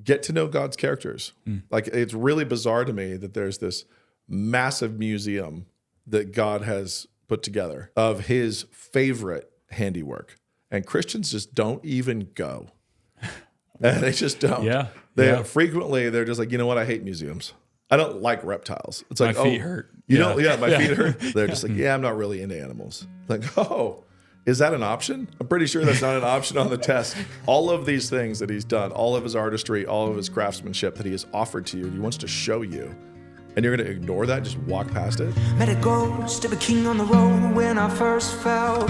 get to know God's characters. Like, it's really bizarre to me that there's this massive museum that God has put together of his favorite handiwork. And Christians just don't even go. And they just don't. They frequently, they're just like, you know what? I hate museums. I don't like reptiles. It's like, my feet hurt. You don't, my feet hurt. They're just like, yeah, I'm not really into animals. Like, oh, is that an option? I'm pretty sure that's not an option on the test. All of these things that he's done, all of his artistry, all of his craftsmanship that he has offered to you, he wants to show you. And you're going to ignore that, just walk past it? Met a ghost of a king on the road when I first fell.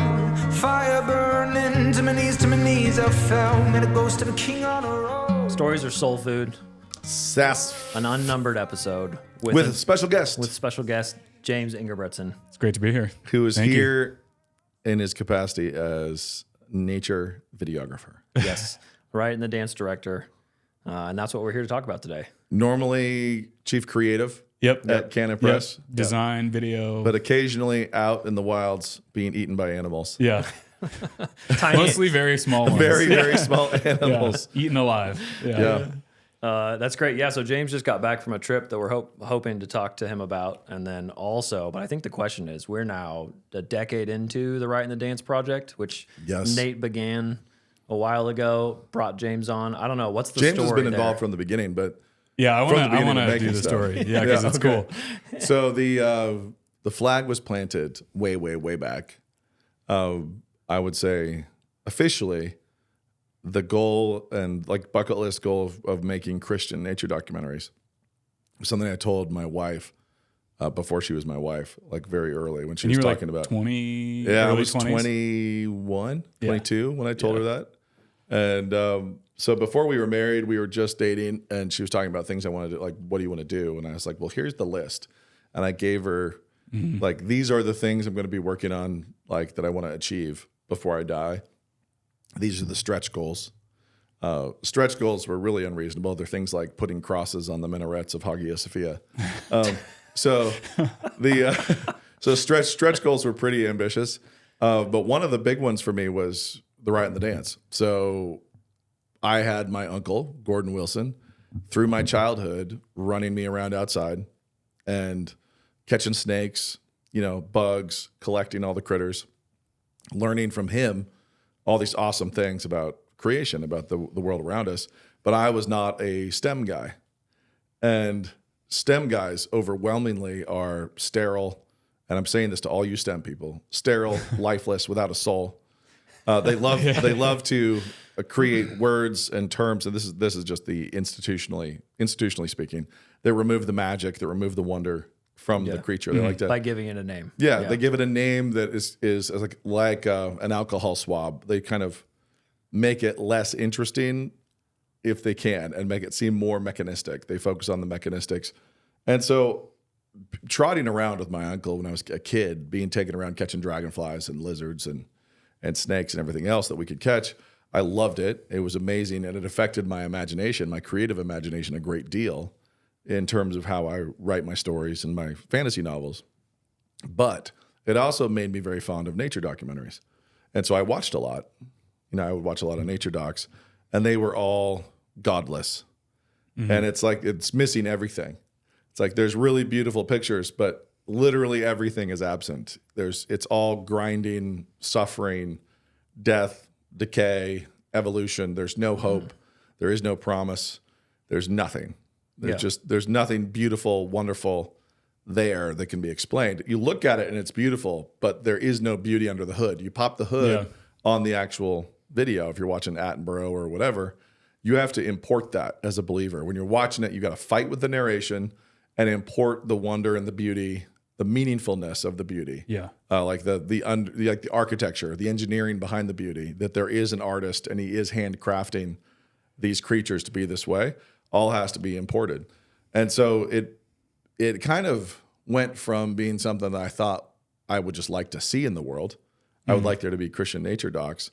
Fire burning to my knees I fell. Met a ghost of a king on the road. Stories are soul food. Sass. An unnumbered episode With a special guest. With special guest James Engerbretson. It's great to be here. Who is Thank here in his capacity as nature videographer. Yes. Riot the Dance director. And that's what we're here to talk about today. Normally chief creative at Canon Press. Design, video. But occasionally out in the wilds being eaten by animals. Yeah. Tiny. Mostly very small ones. Very, very small animals. Eaten alive. Yeah. That's great. Yeah, so James just got back from a trip that we're hoping to talk to him about. And then also, but I think the question is, we're now a decade into the Riot the Dance project, which Nate began a while ago, brought James on. I don't know. What's the story James has been involved from the beginning, but... Yeah, I want to do the story. Yeah, because it's cool. So the flag was planted way, way, way back. I would say officially the goal and like bucket list goal of making Christian nature documentaries was something I told my wife before she was my wife, like very early when she was talking about 20. Yeah, I was 20s? 21, 22 when I told her that. And so before we were married, we were just dating, and she was talking about things I wanted to, like, what do you want to do? And I was like, well, here's the list. And I gave her, like, these are the things I'm going to be working on, like, that I want to achieve before I die. These are the stretch goals. Stretch goals were really unreasonable. They're things like putting crosses on the minarets of Hagia Sophia. So stretch goals were pretty ambitious. But one of the big ones for me was the Riot the Dance. So I had my uncle, Gordon Wilson, through my childhood, running me around outside and catching snakes, bugs, collecting all the critters, learning from him all these awesome things about creation, about the world around us. But I was not a STEM guy. And STEM guys overwhelmingly are sterile, and I'm saying this to all you STEM people, sterile, lifeless, without a soul. They love to create words and terms, and this is just the institutionally speaking. They remove the magic, they remove the wonder from the creature. They like to, by giving it a name. Yeah, they give it a name that is like an alcohol swab. They kind of make it less interesting if they can, and make it seem more mechanistic. They focus on the mechanistics, and so trotting around with my uncle when I was a kid, being taken around catching dragonflies and lizards and snakes and everything else that we could catch. I loved it. It was amazing, and it affected my imagination, my creative imagination, a great deal in terms of how I write my stories and my fantasy novels. But it also made me very fond of nature documentaries. And so I watched a lot. I would watch a lot of nature docs, and they were all godless. And it's like it's missing everything. It's like there's really beautiful pictures, but literally everything is absent. It's all grinding, suffering, death, decay, evolution. There's no hope. There is no promise. There's nothing. There's nothing beautiful, wonderful there that can be explained. You look at it and it's beautiful, but there is no beauty under the hood. You pop the hood on the actual video. If you're watching Attenborough or whatever, you have to import that as a believer. When you're watching it, you got to fight with the narration and import the wonder and the beauty, the meaningfulness of the beauty. Yeah. Like the architecture, the engineering behind the beauty, that there is an artist and he is handcrafting these creatures to be this way, all has to be imported. And so it kind of went from being something that I thought I would just like to see in the world. I would like there to be Christian nature docs,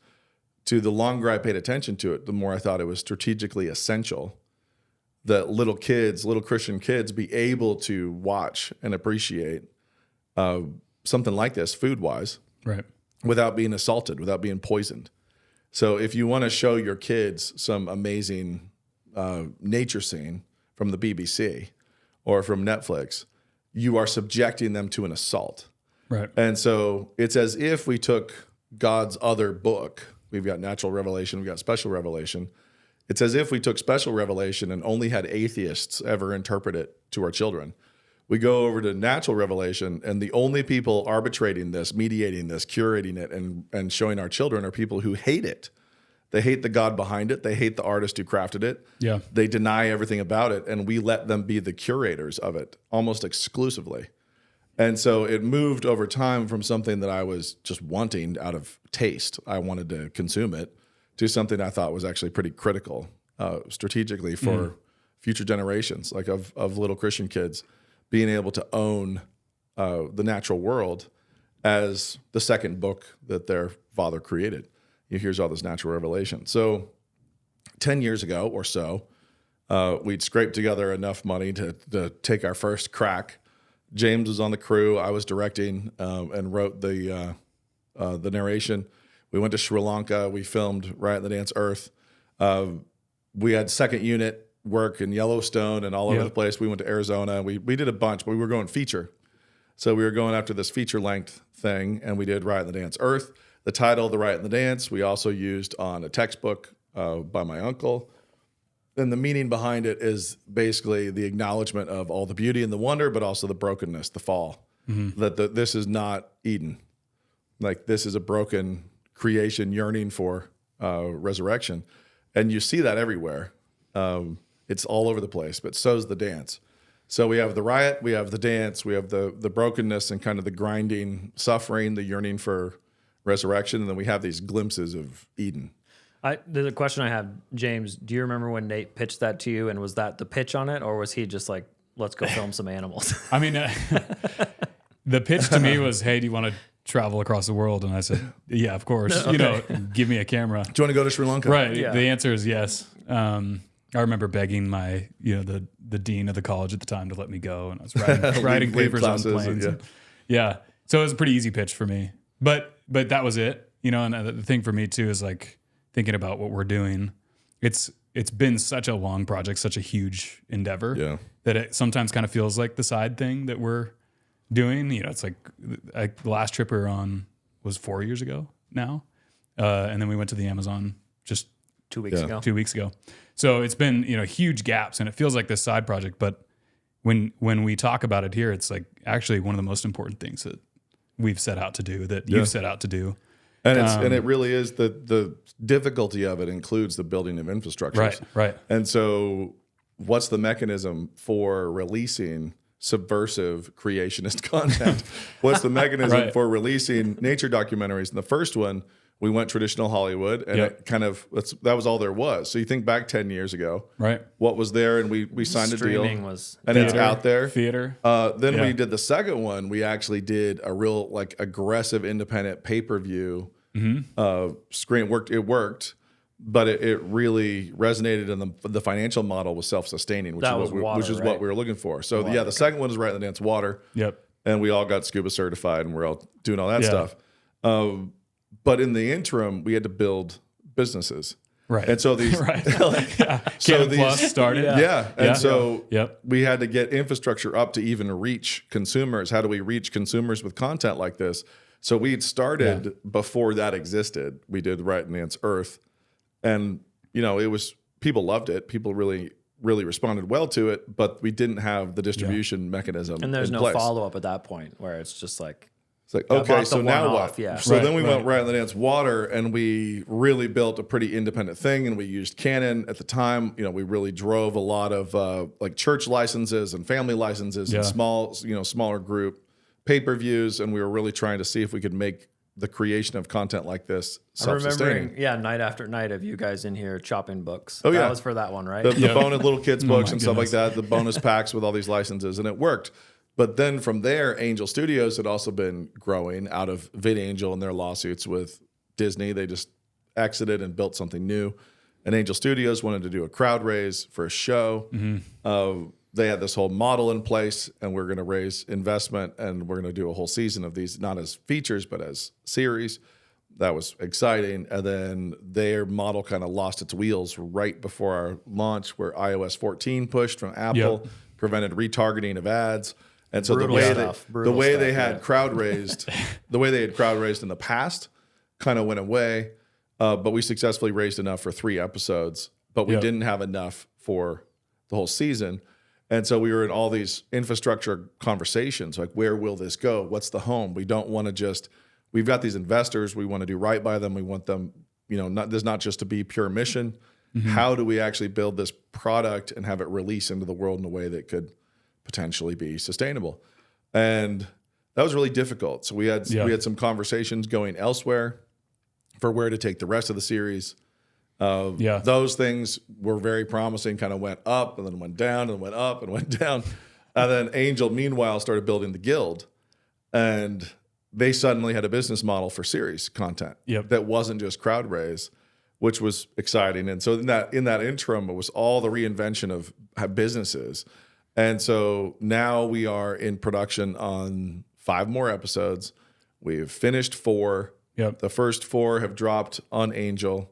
to the longer I paid attention to it, the more I thought it was strategically essential that little Christian kids be able to watch and appreciate something like this food-wise, right, without being assaulted, without being poisoned. So if you want to show your kids some amazing nature scene from the BBC or from Netflix, you are subjecting them to an assault. Right. And so it's as if we took God's other book. We've got natural revelation, we've got special revelation. It's as if we took special revelation and only had atheists ever interpret it to our children. We go over to natural revelation, and the only people arbitrating this, mediating this, curating it, and showing our children are people who hate it. They hate the God behind it. They hate the artist who crafted it. Yeah. They deny everything about it, and we let them be the curators of it almost exclusively. And so it moved over time from something that I was just wanting out of taste. I wanted to consume it, to something I thought was actually pretty critical strategically for future generations, like of little Christian kids, being able to own the natural world as the second book that their father created. Here's all this natural revelation. So 10 years ago or so, we'd scraped together enough money to take our first crack. James was on the crew. I was directing and wrote the narration. We went to Sri Lanka. We filmed Riot the Dance Earth. We had second unit work in Yellowstone and all over the place. We went to Arizona. We did a bunch, but we were going feature. So we were going after this feature length thing, and we did Riot the Dance Earth. The title, The Riot the Dance, we also used on a textbook by my uncle. And the meaning behind it is basically the acknowledgement of all the beauty and the wonder, but also the brokenness, the fall. That this is not Eden. Like, this is a broken creation yearning for resurrection. And you see that everywhere. It's all over the place, but so's the dance. So we have the riot, we have the dance, we have the brokenness and kind of the grinding suffering, the yearning for resurrection, and then we have these glimpses of Eden. The question I have, James, do you remember when Nate pitched that to you, and was that the pitch on it, or was he just like, let's go film some animals? I mean, the pitch to me was, hey, do you want to travel across the world? And I said, yeah, of course. Okay. You know, give me a camera. Do you want to go to Sri Lanka? Right. Yeah. The answer is yes. I remember begging my, the dean of the college at the time to let me go, and I was writing papers on planes. Yeah. So it was a pretty easy pitch for me, but that was it, and the thing for me too is like thinking about what we're doing. It's been such a long project, such a huge endeavor that it sometimes kind of feels like the side thing that we're doing. It's like the last trip we were on was 4 years ago now. And then we went to the Amazon just 2 weeks ago. 2 weeks ago. So it's been, huge gaps, and it feels like this side project. But when we talk about it here, it's like actually one of the most important things that we've set out to do, that you've set out to do. And it really is the difficulty of it includes the building of infrastructures. Right. And so what's the mechanism for releasing subversive creationist content? What's the mechanism for releasing nature documentaries? And the first one, we went traditional Hollywood, and it kind of that was all there was. So you think back 10 years ago, right? What was there, and we signed a deal, and theater, it's out there. Theater. Then we did the second one. We actually did a real aggressive independent pay-per-view screen. It worked, but it really resonated, and the financial model was self-sustaining, which is what we were looking for. So the second one is Riot the Dance Water. Yep. And we all got scuba certified, and we're all doing all that stuff. But in the interim, we had to build businesses. Right. And so these Canon Plus started. We had to get infrastructure up to even reach consumers. How do we reach consumers with content like this? So we'd started before that existed. We did Riot the Dance Earth. And it was, people loved it. People really, really responded well to it, but we didn't have the distribution mechanism. And there's in no place. follow-up at that point where it's just like, it's like, okay, so now what? Yeah. So then we went Riot the Dance Water, and we really built a pretty independent thing, and we used Canon at the time. We really drove a lot of church licenses and family licenses and smaller group pay-per-views, and we were really trying to see if we could make the creation of content like this self-sustaining. I'm remembering, night after night of you guys in here chopping books. Oh, yeah. That was for that one, right? The bonus little kids books and stuff like that, the bonus packs with all these licenses, and it worked. But then from there, Angel Studios had also been growing out of VidAngel and their lawsuits with Disney. They just exited and built something new. And Angel Studios wanted to do a crowd raise for a show. They had this whole model in place, and we're going to raise investment, and we're going to do a whole season of these, not as features, but as series. that was exciting. And then their model kind of lost its wheels right before our launch, where iOS 14 pushed from Apple, prevented retargeting of ads. And so the way they had crowd raised, the way they had crowd raised in the past kind of went away. But we successfully raised enough for 3 episodes, but we didn't have enough for the whole season. And so we were in all these infrastructure conversations, like, where will this go? What's the home? We don't want to just, we've got these investors. We want to do right by them. We want them, there's not just to be pure mission. Mm-hmm. How do we actually build this product and have it release into the world in a way that could potentially be sustainable? And that was really difficult. So we had some conversations going elsewhere for where to take the rest of the series. Those things were very promising, kind of went up and then went down and went up and went down. And then Angel, meanwhile, started building the guild, and they suddenly had a business model for series content that wasn't just crowd raise, which was exciting. And so in that interim, it was all the reinvention of businesses. And so now we are in production on 5 more episodes. We've finished 4. The first 4 have dropped on Angel.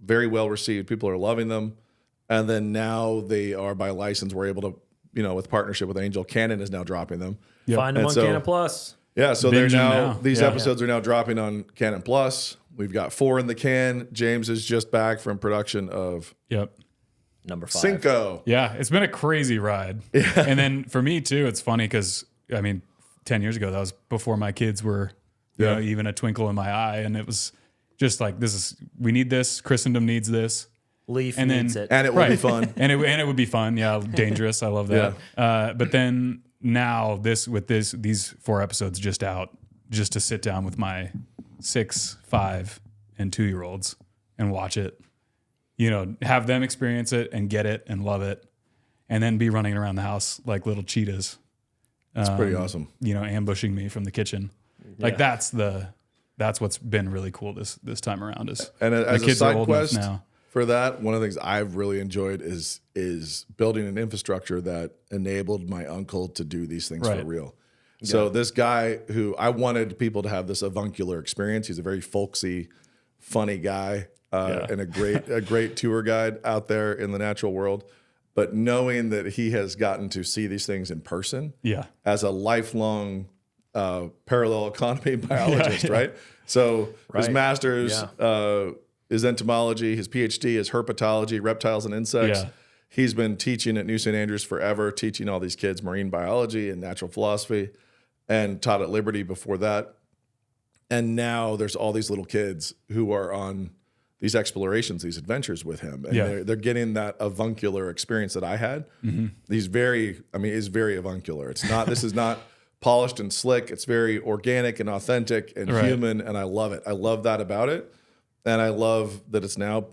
Very well received. People are loving them. And then now they are, by license, we're able to, with partnership with Angel, Canon is now dropping them. Find them on Canon Plus. Yeah, so they're now. These episodes are now dropping on Canon Plus. We've got 4 in the can. James is just back from production of number 5. Cinco. Yeah, it's been a crazy ride. And then for me too, it's funny because 10 years ago, that was before my kids were even a twinkle in my eye, and it was just like, we need this. Christendom needs this. Leaf needs it. And it will be fun. and it would be fun. Yeah, dangerous. I love that. But then now these 4 episodes just out, just to sit down with my 6, 5, and 2-year-olds and watch it, have them experience it and get it and love it, and then be running around the house like little cheetahs. It's pretty awesome. Ambushing me from the kitchen. Like that's what's been really cool this time around. And as a side quest now, for that, one of the things I've really enjoyed is building an infrastructure that enabled my uncle to do these things for real. So this guy who I wanted people to have this avuncular experience. He's a very folksy, funny guy, and a great tour guide out there in the natural world. But knowing that he has gotten to see these things in person, as a lifelong parallel economy biologist, right? So his master's is entomology, his PhD is herpetology, reptiles and insects. He's been teaching at New St. Andrews forever, teaching all these kids marine biology and natural philosophy, and taught at Liberty before that. And now there's all these little kids who are on these explorations, these adventures with him. And they're getting that avuncular experience that I had. Mm-hmm. He's very avuncular. This is not polished and slick. It's very organic and authentic and human. And I love it. I love that about it. And I love that it's now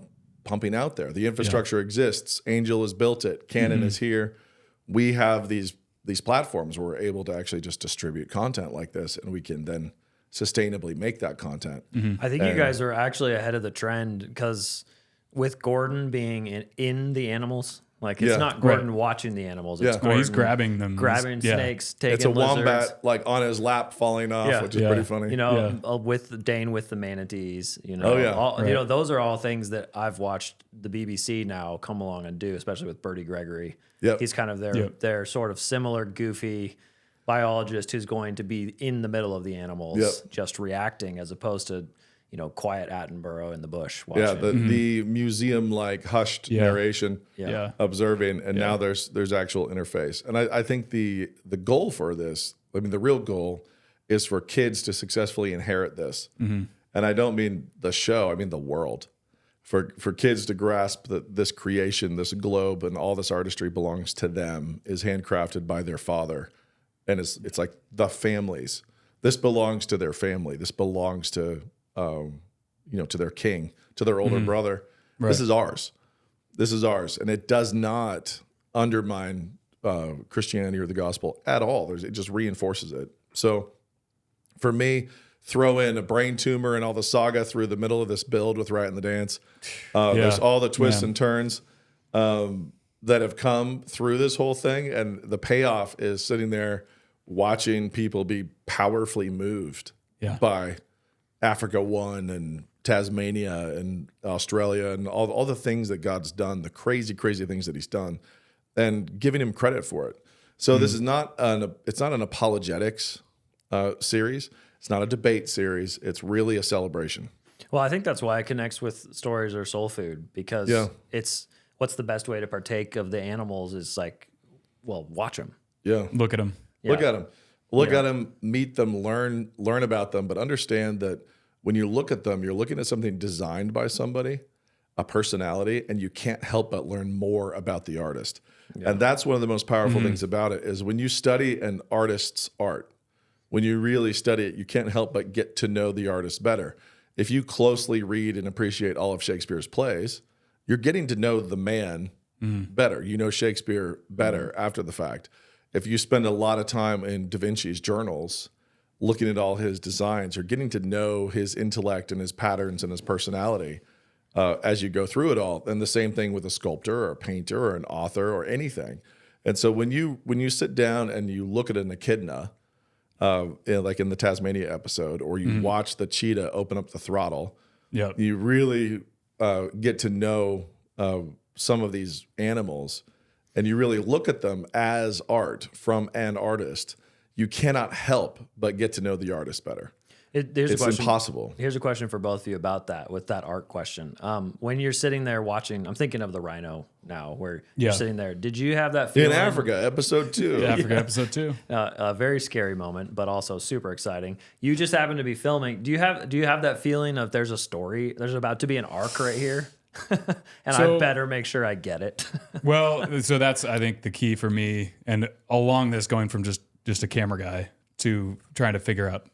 pumping out there. The infrastructure exists. Angel has built it. Canon is here. We have these platforms where we're able to actually just distribute content like this, and we can then sustainably make that content. I think you guys are actually ahead of the trend, because with Gordon being in the animals, like it's not Gordon watching the animals. It's Gordon he's grabbing them, grabbing snakes, taking it's a lizards. Wombat like on his lap falling off, which is pretty funny. With Dane with the manatees, those are all things that I've watched the BBC now come along and do, especially with Bertie Gregory. He's kind of their sort of similar goofy biologist who's going to be in the middle of the animals, just reacting, as opposed to quiet Attenborough in the bush watching. The museum like hushed narration, observing, and now there's actual interface. And I think the goal for this, the real goal is for kids to successfully inherit this. Mm-hmm. And I don't mean the show, I mean the world. For kids to grasp that this creation, this globe, and all this artistry belongs to them, is handcrafted by their father. And it's like the families. This belongs to their family. This belongs to to their king, to their older brother. Right. This is ours. And it does not undermine Christianity or the gospel at all. It just reinforces it. So for me, throw in a brain tumor and all the saga through the middle of this build with Riot the Dance. There's all the twists and turns that have come through this whole thing. And the payoff is sitting there watching people be powerfully moved by Africa One and Tasmania and Australia and all the things that God's done, the crazy things that he's done, and giving him credit for it. So this is not it's not an apologetics series. It's not a debate series. It's really a celebration. Well, I think that's why it connects with stories or soul food, because it's what's the best way to partake of the animals is like, well, watch them. Yeah. Look at them. Look at them. Look at them, meet them, learn about them, but understand that when you look at them, you're looking at something designed by somebody, a personality, and you can't help but learn more about the artist. Yeah. And that's one of the most powerful things about it is when you study an artist's art, when you really study it, you can't help but get to know the artist better. If you closely read and appreciate all of Shakespeare's plays, you're getting to know the man better. You know Shakespeare better after the fact. If you spend a lot of time in Da Vinci's journals looking at all his designs, you're getting to know his intellect and his patterns and his personality as you go through it all. And the same thing with a sculptor or a painter or an author or anything. And so when you sit down and you look at an echidna, like in the Tasmania episode, or you watch the cheetah open up the throttle, you really get to know some of these animals, and you really look at them as art from an artist. You cannot help but get to know the artist better. It's impossible. Here's a question for both of you about that, with that art question. When you're sitting there watching, I'm thinking of the rhino now, where you're sitting there. Did you have that feeling? In Africa, episode 2. Africa, episode 2. A very scary moment, but also super exciting. You just happen to be filming. Do you have that feeling of there's a story, there's about to be an arc right here? And I better make sure I get it. Well, so that's, I think, the key for me. And along this, going from just a camera guy to trying to figure out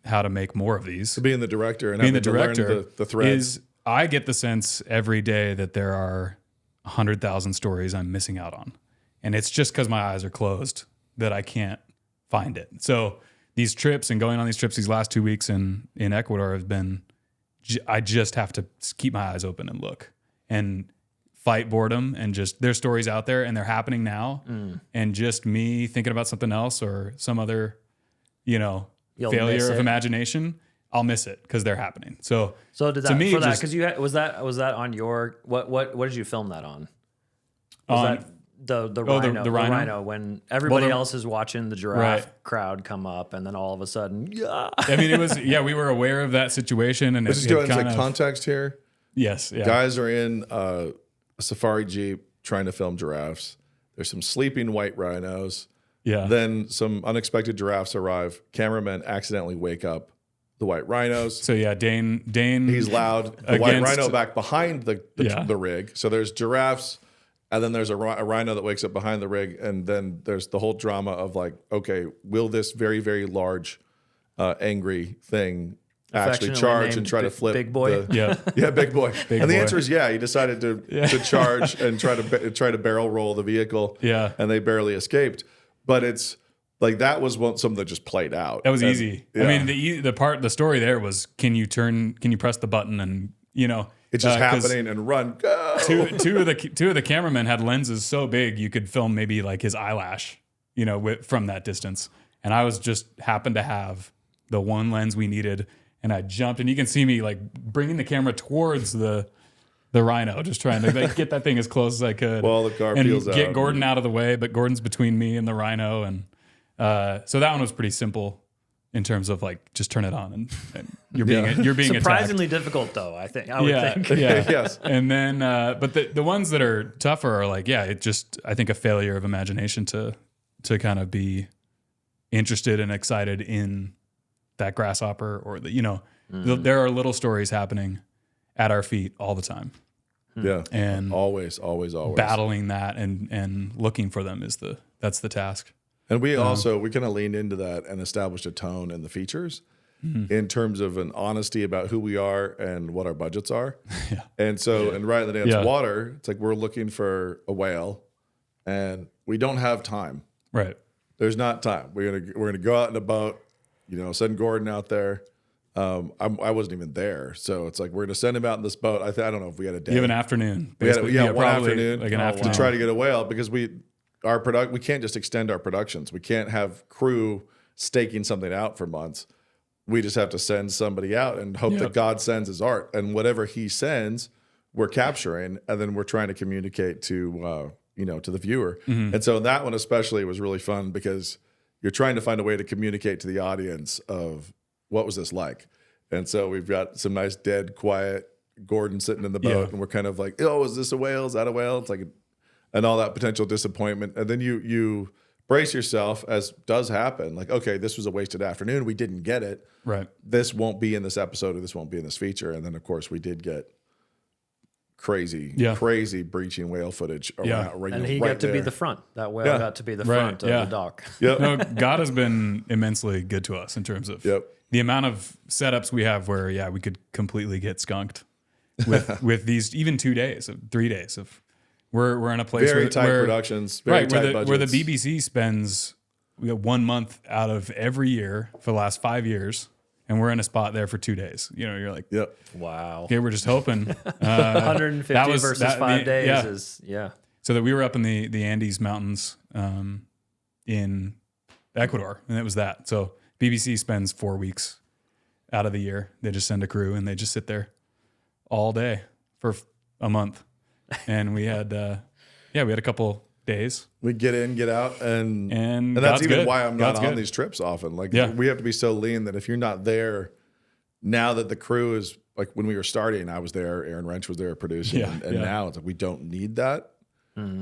how to make more of these. So being the director and having to learn the threads. I get the sense every day that there are 100,000 stories I'm missing out on. And it's just because my eyes are closed that I can't find it. So these trips and going on these trips these last 2 weeks in Ecuador have been, I just have to keep my eyes open and look and fight boredom, and just there's stories out there and they're happening now. And just me thinking about something else or some other, failure of imagination, I'll miss it because they're happening. So did that, to me, for that, because was that on your what did you film that on? Was that the rhino when everybody else is watching the giraffe crowd come up, and then all of a sudden, I mean, it was we were aware of that situation, and it's like context here. Yes, guys are in a safari jeep trying to film giraffes. There's some sleeping white rhinos. Yeah. Then some unexpected giraffes arrive. Cameramen accidentally wake up the white rhinos. So Dane. He's loud. The white rhino back behind the rig. So there's giraffes, and then there's a rhino that wakes up behind the rig, and then there's the whole drama of like, okay, will this very, very large, angry thing actually charge and try to flip Big Boy? Big Boy. The answer is he decided to charge and try to barrel roll the vehicle. Yeah. And they barely escaped. But it's like that was something that just played out. That was easy. Yeah. I mean, the story there was, can you press the button and it's just happening and run. Go. Two of the cameramen had lenses so big you could film maybe like his eyelash, from that distance. And I was just happened to have the one lens we needed, and I jumped, and you can see me like bringing the camera towards the rhino, just trying to get that thing as close as I could. Well, the car and peels out. Get Gordon out of the way, but Gordon's between me and the rhino, and so that one was pretty simple in terms of like just turn it on and you're being surprisingly attacked. Difficult though. I would think. Yeah. Yes. And then, but the ones that are tougher are like, I think a failure of imagination to kind of be interested and excited in that grasshopper or there are little stories happening at our feet all the time. Yeah. And always battling that and looking for them that's the task. And we kind of leaned into that and established a tone in the features in terms of an honesty about who we are and what our budgets are. Yeah. And so in Riot the Dance water, it's like we're looking for a whale and we don't have time. Right. There's not time. We're gonna go out in a boat, send Gordon out there. I wasn't even there, so it's like we're gonna send him out in this boat. I don't know if we had a day. You have an afternoon. We had one afternoon, like an afternoon to try to get a whale because we can't just extend our productions. We can't have crew staking something out for months. we just have to send somebody out and hope that God sends his art, and whatever he sends, we're capturing, and then we're trying to communicate to to the viewer. And so that one especially was really fun because you're trying to find a way to communicate to the audience of what was this like. And so we've got some nice dead quiet Gordon sitting in the boat, and we're kind of like, oh, is this a whale? Is that a whale? It's like, and all that potential disappointment. And then you brace yourself, as does happen. Like, okay, this was a wasted afternoon. We didn't get it. Right. This won't be in this episode, or this won't be in this feature. And then of course we did get crazy breaching whale footage. And he got to be the front. That whale got to be the front of the dock. No, God has been immensely good to us in terms of the amount of setups we have where, we could completely get skunked with these even 2 days, 3 days of we're in a place very tight productions, very tight budgets. Where the BBC spends 1 month out of every year for the last 5 years, and we're in a spot there for 2 days. You're like, wow. Okay, we're just hoping. 150 versus 5 days is So that we were up in the Andes Mountains in Ecuador, and it was that. So BBC spends 4 weeks out of the year. They just send a crew, and they just sit there all day for a month. And we had a couple days. We get in, get out, and that's God's even good. why I'm God's not on good. these trips often. Like we have to be so lean that if you're not there, now that the crew is like when we were starting, I was there, Aaron Wrench was there producing, and now it's like we don't need that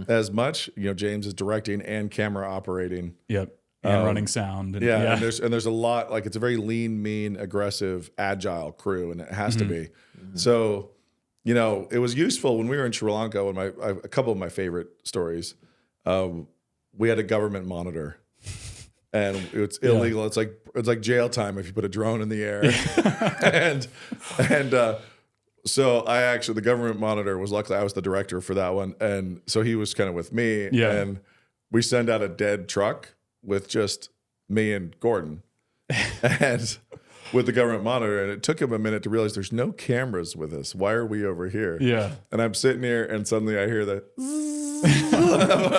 as much. James is directing and camera operating. Yep. And running sound. And, and there's a lot, like it's a very lean, mean, aggressive, agile crew, and it has to be. So, it was useful when we were in Sri Lanka. A couple of my favorite stories, we had a government monitor, and it's illegal. It's like jail time if you put a drone in the air, so the government monitor was, luckily I was the director for that one, and so he was kind of with me, and we send out a dead truck with just me and Gordon, and with the government monitor, and it took him a minute to realize there's no cameras with us. Why are we over here? Yeah. And I'm sitting here, and suddenly I hear the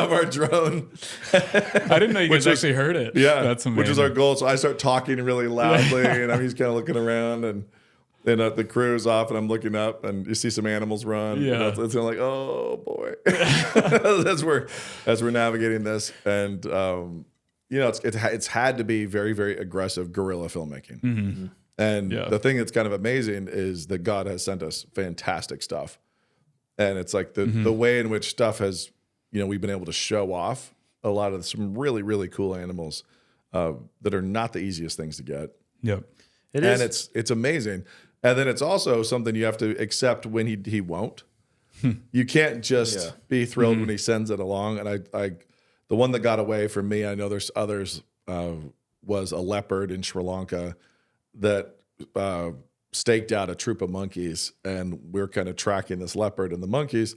of our drone. I didn't know you guys actually heard it. Yeah, that's amazing. Which was our goal. So I start talking really loudly, and he's kind of looking around, and then the crew's off, and I'm looking up, and you see some animals run. Yeah, it's kind of like, oh boy, as we're navigating this, and it's had to be very, very aggressive guerrilla filmmaking. And the thing that's kind of amazing is that God has sent us fantastic stuff. And it's like the way in which stuff has, we've been able to show off a lot of some really, really cool animals that are not the easiest things to get. Yep. And it's amazing. And then it's also something you have to accept when he won't. You can't just be thrilled when he sends it along. And the one that got away from me, I know there's others, was a leopard in Sri Lanka that staked out a troop of monkeys, and we're kind of tracking this leopard and the monkeys,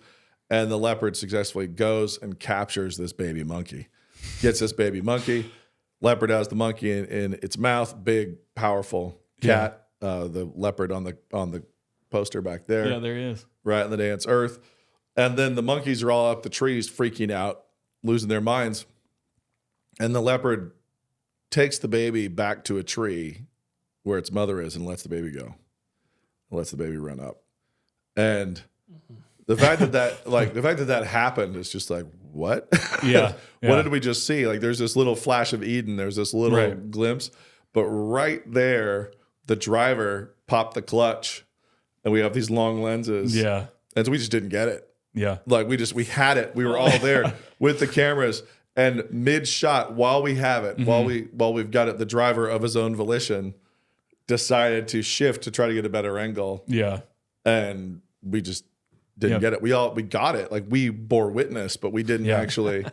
and the leopard successfully goes and captures this baby monkey, gets this baby monkey. Leopard has the monkey in its mouth, big, powerful cat. The leopard on the poster back there. Yeah, there he is. Right in the dance earth. And then the monkeys are all up the trees freaking out, losing their minds. And the leopard takes the baby back to a tree where its mother is and lets the baby go. Lets the baby run up. And the fact that happened is just like, what? Yeah. What did we just see? Like there's this little flash of Eden. There's this little glimpse. But right there, the driver popped the clutch, and we have these long lenses. Yeah. And so we just didn't get it. Yeah. Like we had it. We were all there with the cameras, and mid shot, while we have it, while we've got it, the driver of his own volition decided to shift to try to get a better angle. Yeah. And we just didn't get it. We got it. Like we bore witness, but we didn't actually.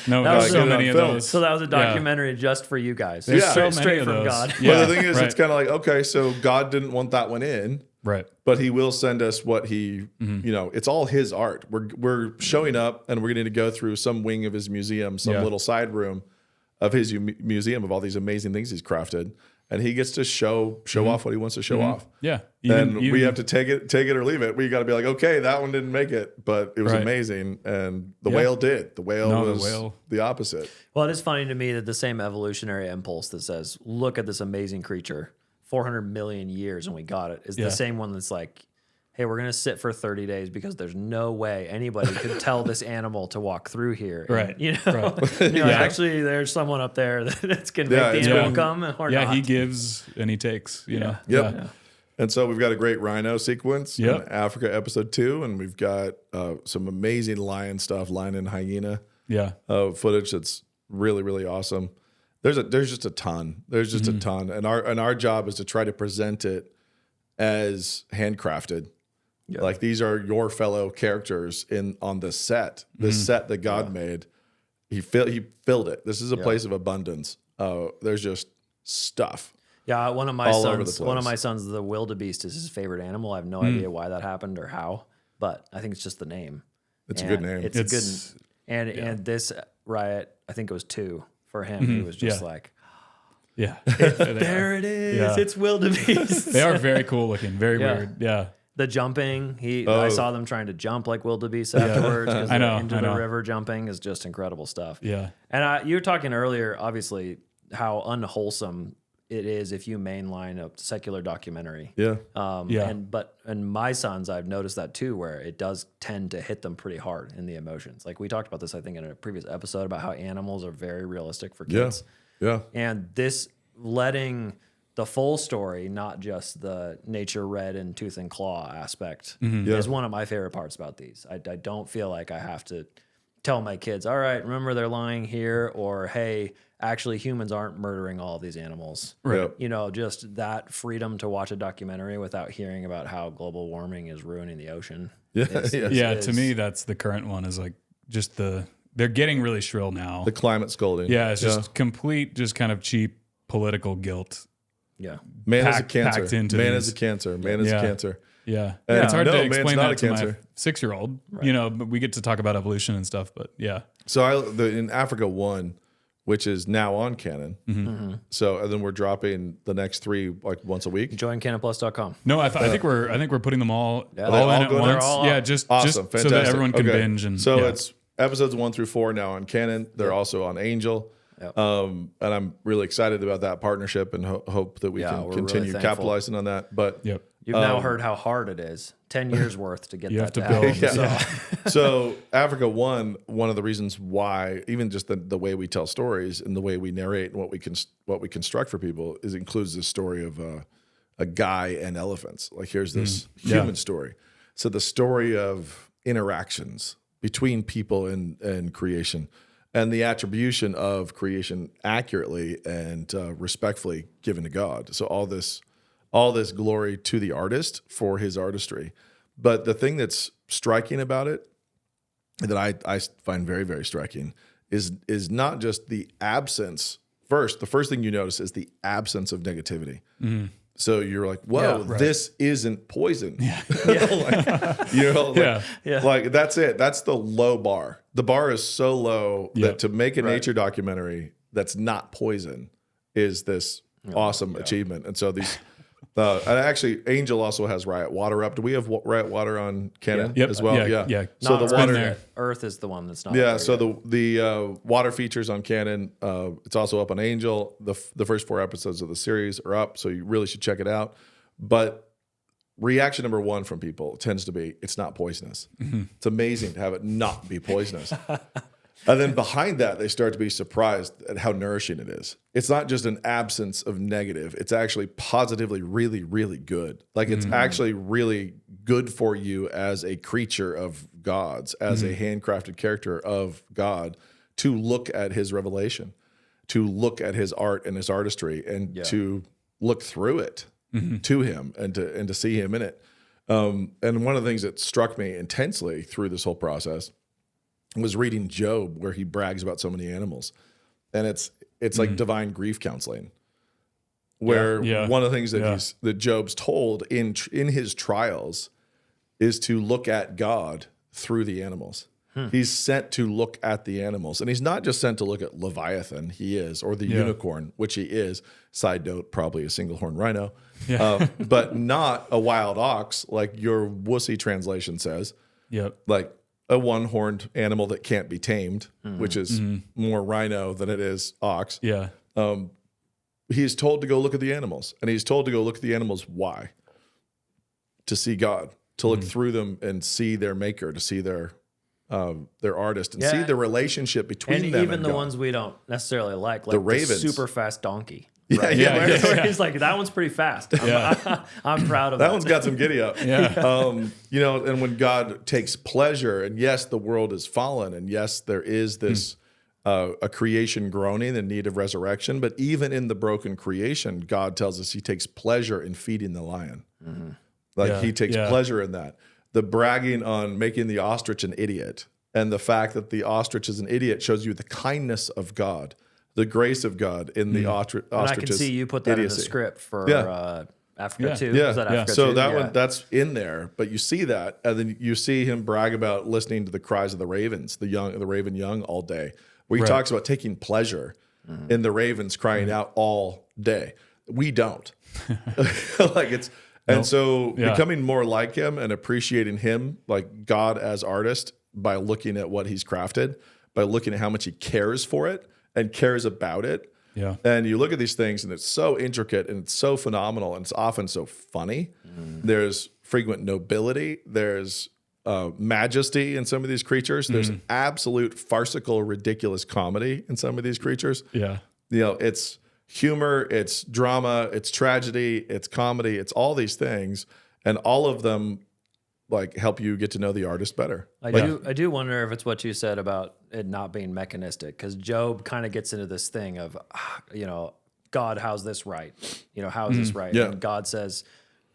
No, that was so many of those. So that was a documentary just for you guys. There's so many straight of from those. God. But the thing is, it's kind of like, okay, so God didn't want that one in. Right. But he will send us what he, it's all his art. We're showing up, and we're going to go through some wing of his museum, some little side room of his museum of all these amazing things he's crafted. And he gets to show off what he wants to show off. Yeah. And we have to take it or leave it. We got to be like, okay, that one didn't make it, but it was amazing. And the whale did. The whale was the opposite. Well, it is funny to me that the same evolutionary impulse that says, look at this amazing creature 400 million years when we got it is the same one that's like, hey, we're going to sit for 30 days because there's no way anybody could tell this animal to walk through here. Right. And, actually, there's someone up there that's going to make the animal come or not. Yeah, he gives and he takes, you know. Yep. Yeah. And so we've got a great rhino sequence in Africa episode 2, and we've got some amazing lion stuff, lion and hyena footage that's really, really awesome. There's just a ton. There's just a ton. And our job is to try to present it as handcrafted. Yeah. Like these are your fellow characters on this set. This set that God made. He filled it. This is a place of abundance. There's just stuff. Yeah, one of my sons, the wildebeest, is his favorite animal. I have no idea why that happened or how, but I think it's just the name. It's a good name. It's a good, and this Riot, I think it was 2 for him. He was just like, there it is. Yeah. It's wildebeest. They are very cool looking, very weird. Yeah. The jumping, I saw them trying to jump like wildebeest afterwards. I know. Into the river jumping is just incredible stuff. Yeah. And you were talking earlier, obviously, how unwholesome it is if you mainline a secular documentary. Yeah. And my sons, I've noticed that too, where it does tend to hit them pretty hard in the emotions. Like we talked about this, I think, in a previous episode about how animals are very realistic for kids. Yeah. And this letting the full story, not just the nature red and tooth and claw aspect, is one of my favorite parts about these. I don't feel like I have to tell my kids, all right, remember they're lying here, or hey, actually humans aren't murdering all of these animals. Right. You know, just that freedom to watch a documentary without hearing about how global warming is ruining the ocean. To me, that's the current one is like just they're getting really shrill now. The climate scolding. Yeah, it's just complete, just kind of cheap political guilt. Yeah. Man is a cancer. Man is a cancer. Man is a cancer. Yeah. It's hard to explain that to my 6-year-old, you know, but we get to talk about evolution and stuff, but yeah. So in Africa 1, which is now on Canon. So and then we're dropping the next 3 like once a week. Join canonplus.com. No, I think we're putting them all in all at once. Yeah, just awesome. so that everyone can binge. And so it's episodes 1 through 4 now on Canon. They're also on Angel. Yep. And I'm really excited about that partnership and hope that we can continue really capitalizing on that. But you've now heard how hard it is. 10 years worth to get that to build. So Africa 1, one of the reasons why, even just the way we tell stories and the way we narrate and what we construct for people includes this story of a guy and elephants. Like here's this human story. So the story of interactions between people and creation, and the attribution of creation accurately and respectfully given to God. So all this glory to the artist for his artistry. But the thing that's striking about it, that I find very, very striking, is not just the absence. The first thing you notice is the absence of negativity. So you're like, whoa, this isn't poison. Like that's it. That's the low bar. The bar is so low that to make a nature documentary that's not poison is this awesome achievement. And so these, and actually, Angel also has Riot Water up. Do we have Riot Water on Canon as well? Yeah. So the water, Earth is the one that's not. Yeah. So the water features on Canon. It's also up on Angel. The first 4 episodes of the series are up, so you really should check it out. But reaction number 1 from people tends to be, it's not poisonous. It's amazing to have it not be poisonous. And then behind that, they start to be surprised at how nourishing it is. It's not just an absence of negative. It's actually positively really, really good. Like it's actually really good for you as a creature of God's, as a handcrafted character of God, to look at his revelation, to look at his art and his artistry, and to look through it to him and to see him in it. And one of the things that struck me intensely through this whole process was reading Job, where he brags about so many animals, and it's like divine grief counseling, where one of the things that Job's told in his trials is to look at God through the animals. He's sent to look at the animals, and he's not just sent to look at Leviathan. Or the unicorn, which he is. Side note, probably a single horn rhino, but not a wild ox like your wussy translation says. Like a one-horned animal that can't be tamed, which is more rhino than it is ox. he's told to go look at the animals, and he's told to go look at the animals. Why? To see God, to look through them and see their maker, to see their artist, and see the relationship between them even and the God. ones we don't necessarily like the ravens, super fast donkey. Yeah. He's like, that one's pretty fast. I'm proud of that. That one's got some giddy up. And when God takes pleasure, and yes, the world is fallen, and yes, there is this a creation groaning in need of resurrection, but even in the broken creation, God tells us he takes pleasure in feeding the lion. He takes pleasure in that. The bragging on making the ostrich an idiot, and the fact that the ostrich is an idiot shows you the kindness of God, the grace of God in the ostrich's And I can see you put that idiocy. in the script for Africa too. Yeah. Is that Africa So too? that's in there, but you see that, and then you see him brag about listening to the cries of the ravens, the raven young all day, where he talks about taking pleasure in the ravens crying out all day. We don't. Becoming more like him and appreciating him, like God as artist, by looking at what he's crafted, by looking at how much he cares for it and cares about it. Yeah. And you look at these things and it's so intricate and it's so phenomenal and it's often so funny. There's frequent nobility. There's majesty in some of these creatures. There's absolute farcical, ridiculous comedy in some of these creatures. Yeah. It's humor, it's drama, it's tragedy, it's comedy, it's all these things. And all of them like help you get to know the artist better. I do wonder if it's what you said about it not being mechanistic, because Job kind of gets into this thing of, God, how's this right? How is this right? Yeah. And God says,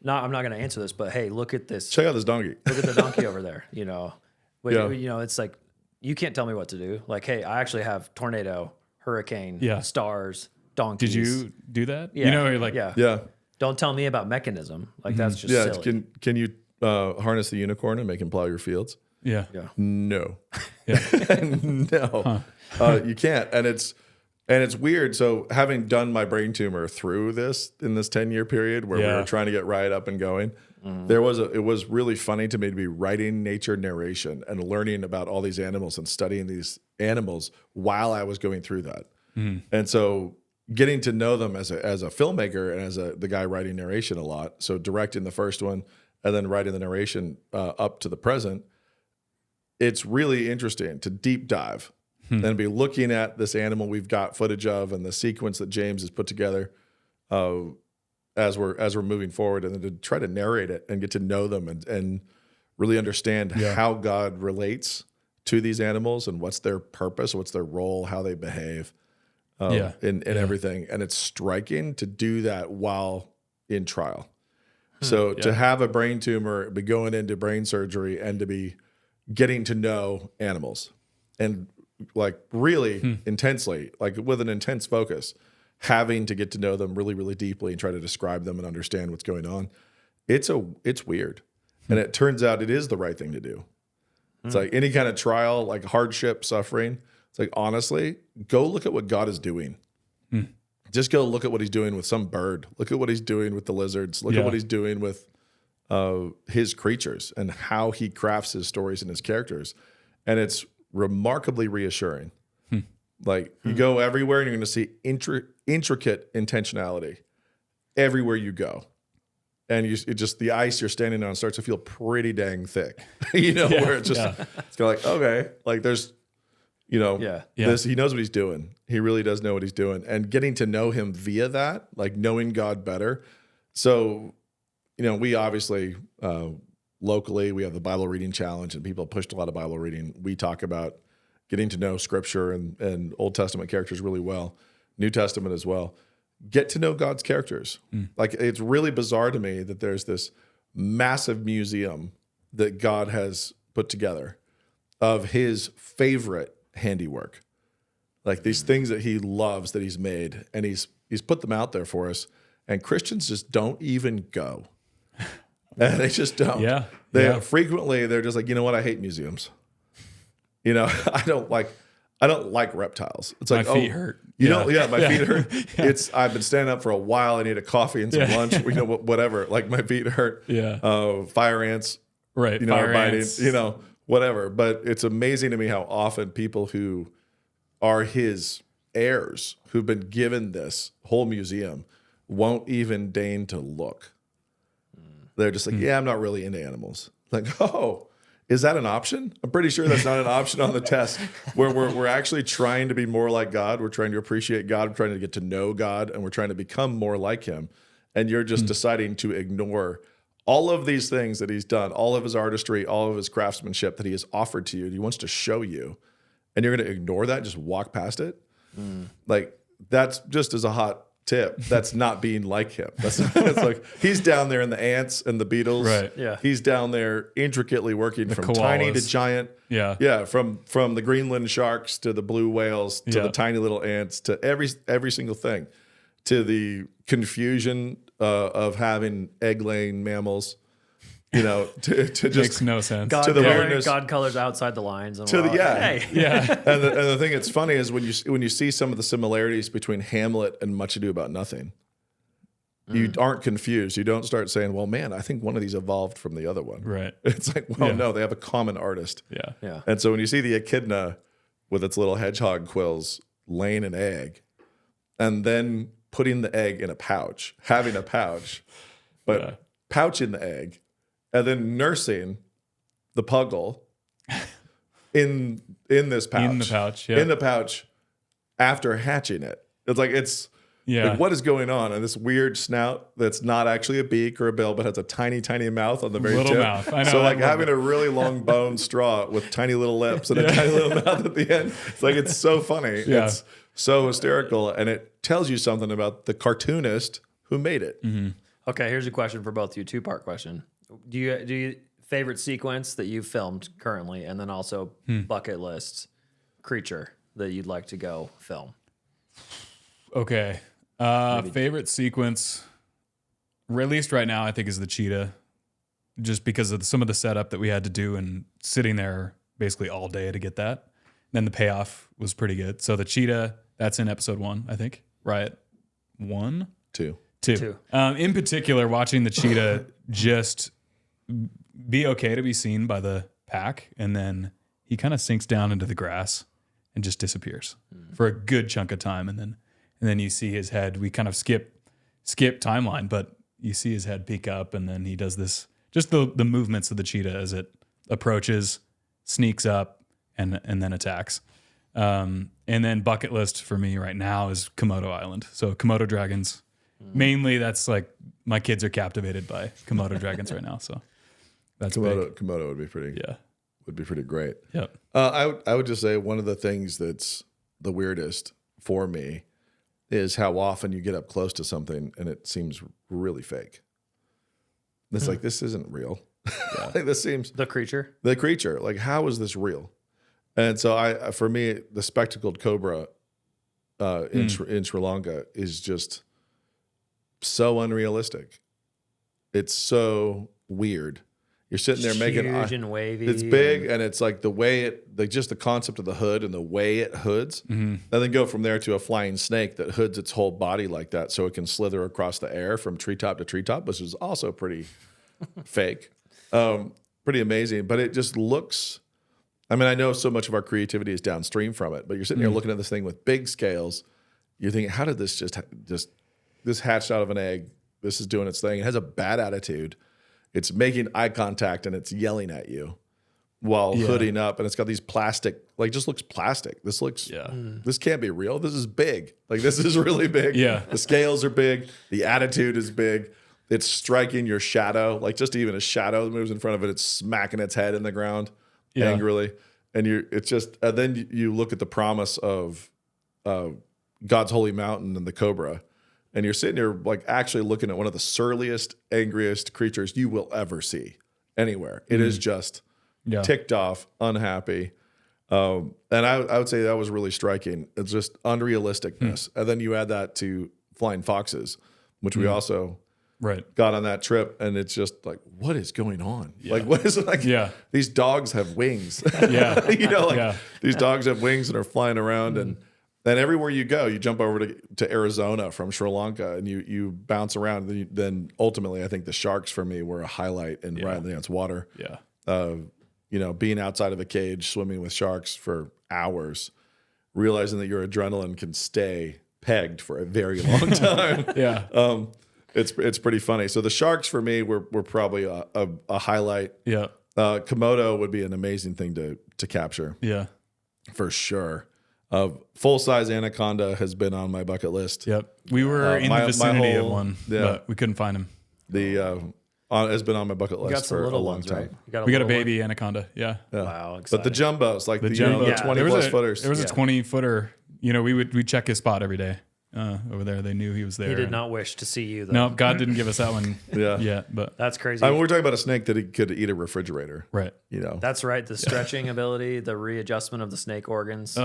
no, I'm not going to answer this, but hey, look at this. Check out this donkey. Look at the donkey over there. It's like, you can't tell me what to do. Like, hey, I actually have tornado, hurricane, stars, donkeys. Did you do that? Yeah. You're like, Yeah. Don't tell me about mechanism. Like that's just silly. Can you harness the unicorn and make him plow your fields? Yeah. No. Yeah. No. You can't. And it's weird. So having done my brain tumor through this in this 10-year period where we were trying to get Riot up and going, it was really funny to me to be writing nature narration and learning about all these animals and studying these animals while I was going through that. And so getting to know them as a filmmaker and as the guy writing narration a lot. So directing the first one and then writing the narration up to the present, it's really interesting to deep dive and be looking at this animal we've got footage of and the sequence that James has put together as we're moving forward, and then to try to narrate it and get to know them and really understand how God relates to these animals and what's their purpose, what's their role, how they behave. In everything. And it's striking to do that while in trial. So to have a brain tumor, be going into brain surgery, and to be getting to know animals and like really intensely, like with an intense focus, having to get to know them really, really deeply and try to describe them and understand what's going on. It's weird. And it turns out it is the right thing to do. It's like any kind of trial, like hardship, suffering. It's like, honestly, go look at what God is doing. Just go look at what he's doing with some bird. Look at what he's doing with the lizards. Look at what he's doing with his creatures and how he crafts his stories and his characters. And it's remarkably reassuring. Like you go everywhere and you're going to see intricate intentionality everywhere you go. And the ice you're standing on starts to feel pretty dang thick, where it's just, it's kind of like, okay, like there's, this, he knows what he's doing. He really does know what he's doing. And getting to know him via that, like knowing God better. So, we obviously, locally, we have the Bible reading challenge and people pushed a lot of Bible reading. We talk about getting to know scripture and Old Testament characters really well, New Testament as well. Get to know God's characters. Like it's really bizarre to me that there's this massive museum that God has put together of his favorite handiwork, like these things that he loves that he's made, and he's put them out there for us, and Christians just don't even go. And they just don't. Frequently they're just like, you know what, I hate museums. I don't like reptiles. It's like, my feet hurt. My feet hurt. I've been standing up for a while. I need a coffee and some lunch. Whatever. Like my feet hurt. Fire ants. Right. Fire biting. Whatever. But it's amazing to me how often people who are his heirs who've been given this whole museum won't even deign to look. They're just like, yeah, I'm not really into animals. Like, oh, is that an option? I'm pretty sure that's not an option on the test, where we're actually trying to be more like God. We're trying to appreciate God. We're trying to get to know God, and we're trying to become more like him. And you're just deciding to ignore all of these things that he's done, all of his artistry, all of his craftsmanship that he has offered to you. He wants to show you, and you're going to ignore that, just walk past it. Like, that's just as a hot tip. That's not being like him. It's like he's down there in the ants and the beetles. Right. Yeah. He's down there intricately working from tiny to giant. Yeah. Yeah. From the Greenland sharks to the blue whales to the tiny little ants to every single thing, to the confusion of having egg-laying mammals. You know, to just makes no sense. to the weirdness. God colors outside the lines. And To the- we're like, yeah. hey. Yeah. And the thing that's funny is when you see some of the similarities between Hamlet and Much Ado About Nothing, you aren't confused. You don't start saying, well, man, I think one of these evolved from the other one. Right. It's like, well, no, they have a common artist. Yeah. Yeah. And so when you see the echidna with its little hedgehog quills laying an egg and then putting the egg in a pouch, having a pouch, but pouching the egg, and then nursing the puggle in this pouch. In the pouch, yeah. In the pouch after hatching it. It's like, like, what is going on? And this weird snout that's not actually a beak or a bill, but has a tiny, tiny mouth on the very Little tip. mouth. I know, So I like love having a really long bone straw with tiny little lips and a tiny little mouth at the end. It's like, it's so funny. Yeah. It's so hysterical. And it tells you something about the cartoonist who made it. Okay, here's a question for both of you. Two-part question. Do you favorite sequence that you've filmed currently, and then also bucket list creature that you'd like to go film? Okay. Favorite sequence, at least right now, I think is the cheetah, just because of some of the setup that we had to do and sitting there basically all day to get that. Then the payoff was pretty good. So the cheetah, that's in episode 1, I think. Riot 1? 2. 2. In particular, watching the cheetah just be okay to be seen by the pack, and then he kind of sinks down into the grass and just disappears for a good chunk of time, and then you see his head. We kind of skip timeline, but you see his head peek up, and then he does this, just the movements of the cheetah as it approaches, sneaks up, and then attacks. And then bucket list for me right now is Komodo Island. So Komodo dragons. Mainly, that's like my kids are captivated by Komodo dragons right now. So that's big. Komodo would be pretty great. Yep. I would just say one of the things that's the weirdest for me is how often you get up close to something and it seems really fake. It's like, this isn't real. Like, this seems The creature? the creature. Like, how is this real? And so for me, the spectacled cobra in Sri Lanka is just so unrealistic. It's so weird. You're sitting there making huge and wavy. It's big, and it's like the way just the concept of the hood and the way it hoods, and then go from there to a flying snake that hoods its whole body like that, so it can slither across the air from treetop to treetop, which is also pretty fake, pretty amazing. But it just looks. I mean, I know so much of our creativity is downstream from it, but you're sitting here looking at this thing with big scales. You're thinking, how did this just this hatched out of an egg? This is doing its thing. It has a bad attitude. It's making eye contact and it's yelling at you while hooding up. And it's got these plastic, like, just looks plastic. This looks, this can't be real. This is big. Like, this is really big. Yeah. The scales are big. The attitude is big. It's striking your shadow. Like, just even a shadow that moves in front of it, it's smacking its head in the ground angrily. And then you look at the promise of God's holy mountain and the cobra. And you're sitting here like actually looking at one of the surliest, angriest creatures you will ever see anywhere. It is just ticked off, unhappy. And I would say that was really striking. It's just unrealisticness. And then you add that to flying foxes, which we also got on that trip. And it's just like, what is going on? Like, what is it like? These dogs have wings. These dogs have wings and are flying around. And then everywhere you go, you jump over to Arizona from Sri Lanka, and you bounce around. And then ultimately, I think the sharks for me were a highlight in Riot the Dance water. Being outside of a cage, swimming with sharks for hours, realizing that your adrenaline can stay pegged for a very long time. Yeah. It's pretty funny. So the sharks for me were probably a highlight. Yeah. Komodo would be an amazing thing to capture. Yeah. For sure. Full-size anaconda has been on my bucket list. Yep. We were in the vicinity of one, but we couldn't find him. Has been on my bucket list for a long time. Right? We got a baby anaconda. Yeah. Wow. But the jumbos, like the jumbo, 20+ footers. There was a 20-footer. You know, we check his spot every day over there. They knew he was there. He did not wish to see you, though. No, God didn't give us that one Yeah. yet. But that's crazy. I mean, we're talking about a snake that he could eat a refrigerator. right. You know. That's right. The stretching ability, the readjustment of the snake organs.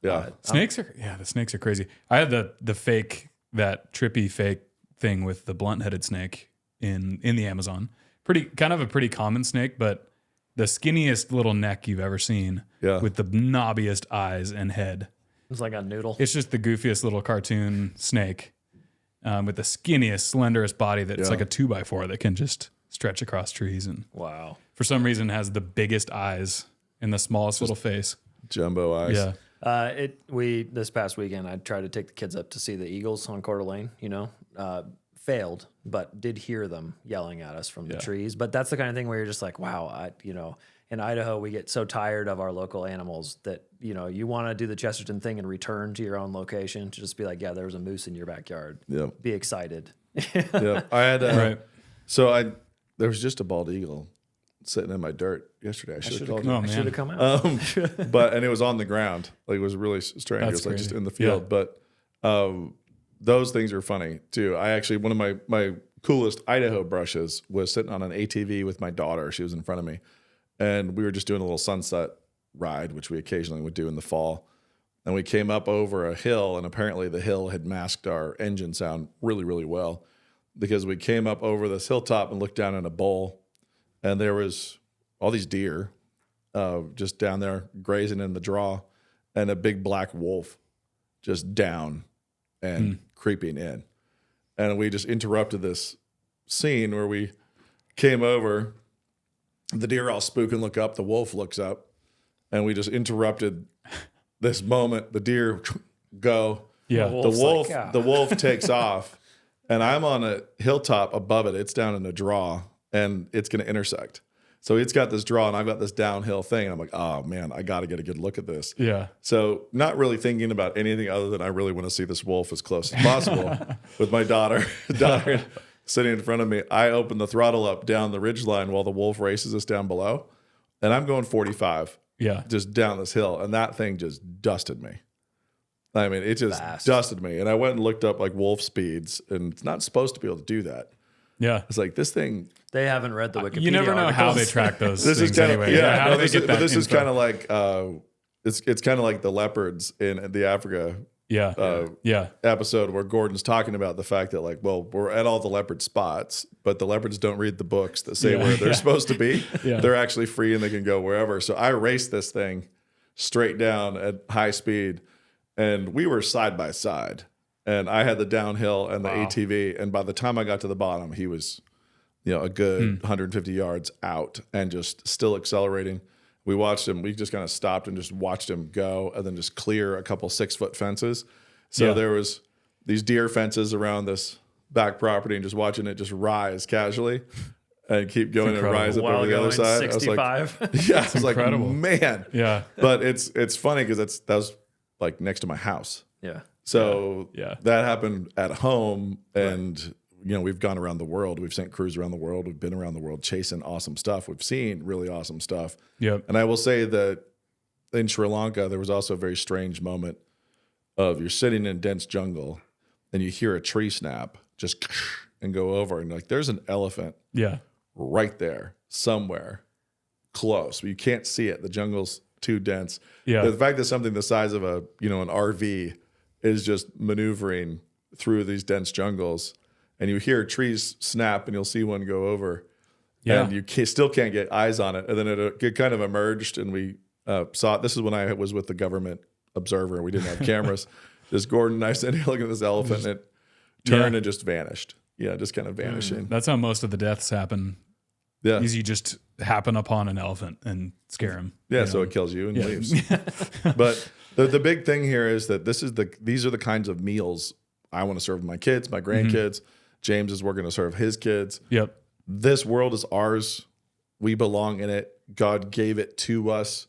Yeah. Snakes are the snakes are crazy. I had the fake, that trippy fake thing with the blunt-headed snake in the Amazon. Kind of a pretty common snake, but the skinniest little neck you've ever seen with the knobbiest eyes and head. It's like a noodle. It's just the goofiest little cartoon snake with the skinniest, slenderest body that's like a 2x4 that can just stretch across trees, and wow. For some reason has the biggest eyes and the smallest little face. Jumbo eyes. Yeah. This past weekend I tried to take the kids up to see the eagles on Coeur d'Alene, failed, but did hear them yelling at us from the trees. But that's the kind of thing where you're just like, wow, in Idaho we get so tired of our local animals that, you want to do the Chesterton thing and return to your own location to just be like, yeah, there was a moose in your backyard. Yeah. Be excited. Yeah. I had right. So there was just a bald eagle sitting in my dirt yesterday. I should have called Oh, him. man. Should have come out. And it was on the ground. Like, it was really strange. That's it was like just crazy. in the field. Yeah. But those things are funny too. I actually, one of my coolest Idaho brushes was sitting on an ATV with my daughter. She was in front of me, and we were just doing a little sunset ride, which we occasionally would do in the fall. And we came up over a hill, and apparently the hill had masked our engine sound really, really well, because we came up over this hilltop and looked down in a bowl, and there was all these deer just down there grazing in the draw, and a big black wolf just down and creeping in. And we just interrupted this scene where we came over, the deer all spook and look up, the wolf looks up, and we just interrupted this moment. The deer go, Yeah. the wolf takes off, and I'm on a hilltop above it. It's down in a draw, and it's going to intersect. So it's got this draw, and I've got this downhill thing. And I'm like, oh man, I got to get a good look at this. Yeah. So not really thinking about anything other than I really want to see this wolf as close as possible. With my daughter sitting in front of me, I open the throttle up down the ridgeline while the wolf races us down below, and I'm going 45. Yeah. Just down this hill, and that thing just dusted me. I mean, it just dusted me. And I went and looked up like wolf speeds, and it's not supposed to be able to do that. Yeah. It's like this thing. They haven't read the Wikipedia You never know how they articles. track those This things is kind anyway. of How do they get that this is info? kind of like it's kind of like the leopards in the Africa episode where Gordon's talking about the fact that, like, well, we're at all the leopard spots, but the leopards don't read the books that say where they're supposed to be. Yeah. They're actually free and they can go wherever. So I raced this thing straight down at high speed, and we were side by side, and I had the downhill and the ATV, and by the time I got to the bottom, he was, a good 150 yards out and just still accelerating. We watched him. We just kind of stopped and just watched him go, and then just clear a couple 6-foot fences. So there was these deer fences around this back property, and just watching it just rise casually and keep going and rise up While over the other going side. 65. I was like, I was incredible. like, man. Yeah. But it's funny because that was like next to my house. Yeah. So Yeah. that happened at home, and we've gone around the world. We've sent crews around the world. We've been around the world chasing awesome stuff. We've seen really awesome stuff. Yep. And I will say that in Sri Lanka, there was also a very strange moment of you're sitting in dense jungle and you hear a tree snap just and go over, and like there's an elephant right there somewhere close. You can't see it. The jungle's too dense. Yeah. The fact that something the size of an RV is just maneuvering through these dense jungles, and you hear trees snap, and you'll see one go over, and you still can't get eyes on it. And then it kind of emerged, and we saw it. This is when I was with the government observer, and we didn't have cameras. Just Gordon and I sitting here looking at this elephant, and it turned and just vanished. Yeah, just kind of vanishing. That's how most of the deaths happen. Yeah. Is you just happen upon an elephant and scare him. Yeah, so it kills you and leaves. But The big thing here is that these are the kinds of meals I want to serve my kids, my grandkids. James is working to serve his kids. Yep. This world is ours. We belong in it. God gave it to us,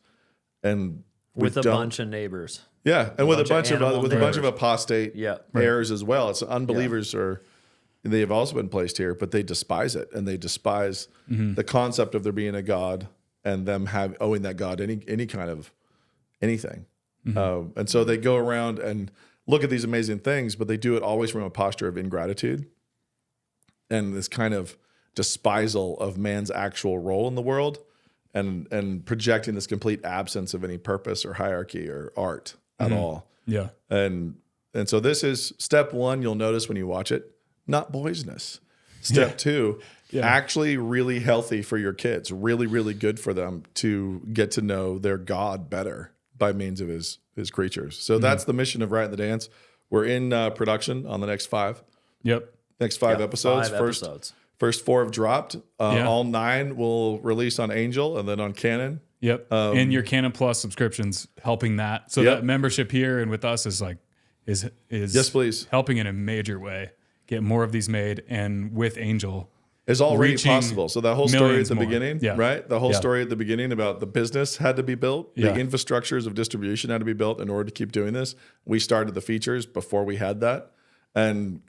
and with a bunch of neighbors. Yeah, and with a bunch of apostate heirs as well. It's unbelievers they've also been placed here, but they despise it, and they despise the concept of there being a God and them owing that God any kind of anything. And so they go around and look at these amazing things, but they do it always from a posture of ingratitude and this kind of despisal of man's actual role in the world, and projecting this complete absence of any purpose or hierarchy or art at all. Yeah. And so this is step one, you'll notice when you watch it, not poisonous. Step two, actually really healthy for your kids, really, really good for them to get to know their God better by means of his creatures. So that's the mission of Riot the Dance. We're in production on the next 5. Yep. Next 5 episodes. First 4 have dropped. All 9 will release on Angel and then on Canon. Yep. And your Canon Plus subscriptions helping that. So that membership here and with us is yes, please, helping in a major way. Get more of these made, and with Angel is already possible. So that whole story at the beginning, right? The whole Yeah. story at the beginning about the business had to be built. The infrastructures of distribution had to be built in order to keep doing this. We started the features before we had that. And,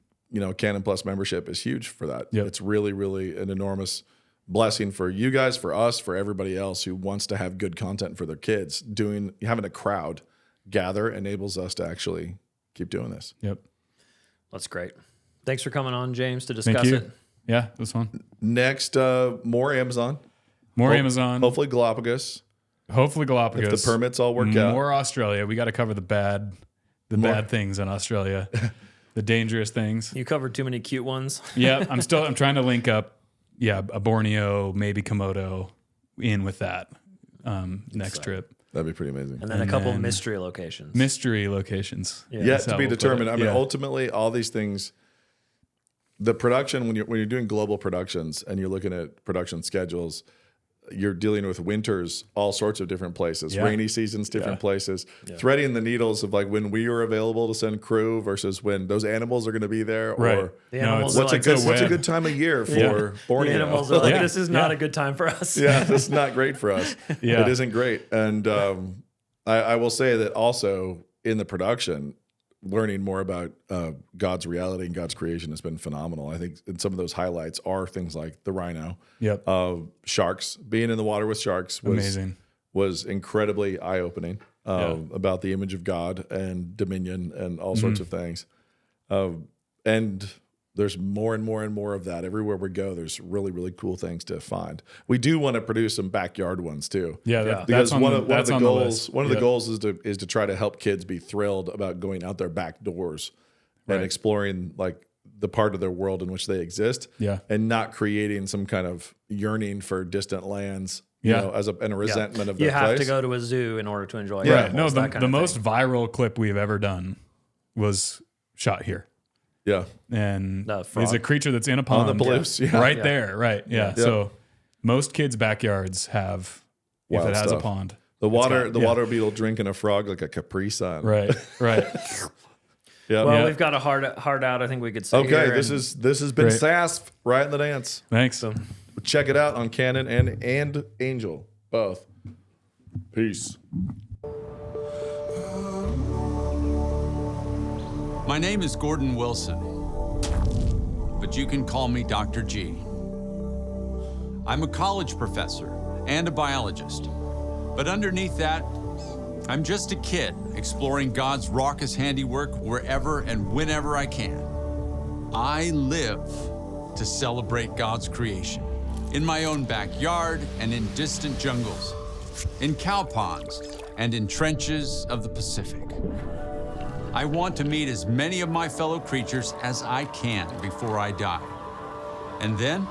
Canon Plus membership is huge for that. Yep. It's really, really an enormous blessing for you guys, for us, for everybody else who wants to have good content for their kids. Having a crowd gather enables us to actually keep doing this. Yep. That's great. Thanks for coming on, James, to discuss it. Yeah, it was fun. Next, more Amazon. Amazon. Hopefully Galapagos. If the permits all work out. More Australia. We got to cover the bad things in Australia. The dangerous things. You covered too many cute ones. Yeah, I'm trying to link up, a Borneo, maybe Komodo in with that next trip. That'd be pretty amazing. And then a couple of mystery locations. Yet to be determined. I mean, ultimately, all these things, the production, when you're doing global productions and you're looking at production schedules, you're dealing with winters, all sorts of different places, rainy seasons, different places, threading the needles of like when we are available to send crew versus when those animals are going to be there, or what's a good time of year for Borneo. The animals are like, this is not a good time for us. Yeah, this is not great for us. It isn't great. And I will say that also in the production, learning more about God's reality and God's creation has been phenomenal. I think and some of those highlights are things like the rhino, sharks. Being in the water with sharks was incredibly eye-opening about the image of God and dominion and all sorts of things. And there's more and more and more of that. Everywhere we go, there's really, really cool things to find. We do want to produce some backyard ones too. Because one of the goals is to try to help kids be thrilled about going out their back doors and exploring like the part of their world in which they exist. And not creating some kind of yearning for distant lands. And a resentment of that place. You have to go to a zoo in order to enjoy it. Right. No, the most viral clip we've ever done was shot here. Yeah. And it's a creature that's in a pond. On the Palouse. There. Right. Yeah. So most kids' backyards have, wild if it has stuff. a pond. The water beetle drinking a frog like a Capri Sun. Right. Well, we've got a hard out. I think we could say. Okay, this has been SASP, Riot the Dance. Thanks. So check it out on Canon and Angel, both. Peace. My name is Gordon Wilson, but you can call me Dr. G. I'm a college professor and a biologist, but underneath that, I'm just a kid exploring God's raucous handiwork wherever and whenever I can. I live to celebrate God's creation in my own backyard and in distant jungles, in cow ponds and in trenches of the Pacific. I want to meet as many of my fellow creatures as I can before I die. And then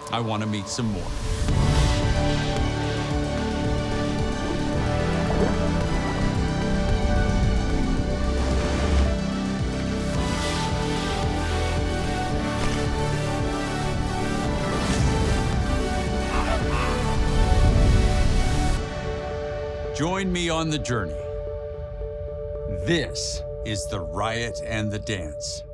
I want to meet some more. Join me on the journey This is the Riot and the Dance.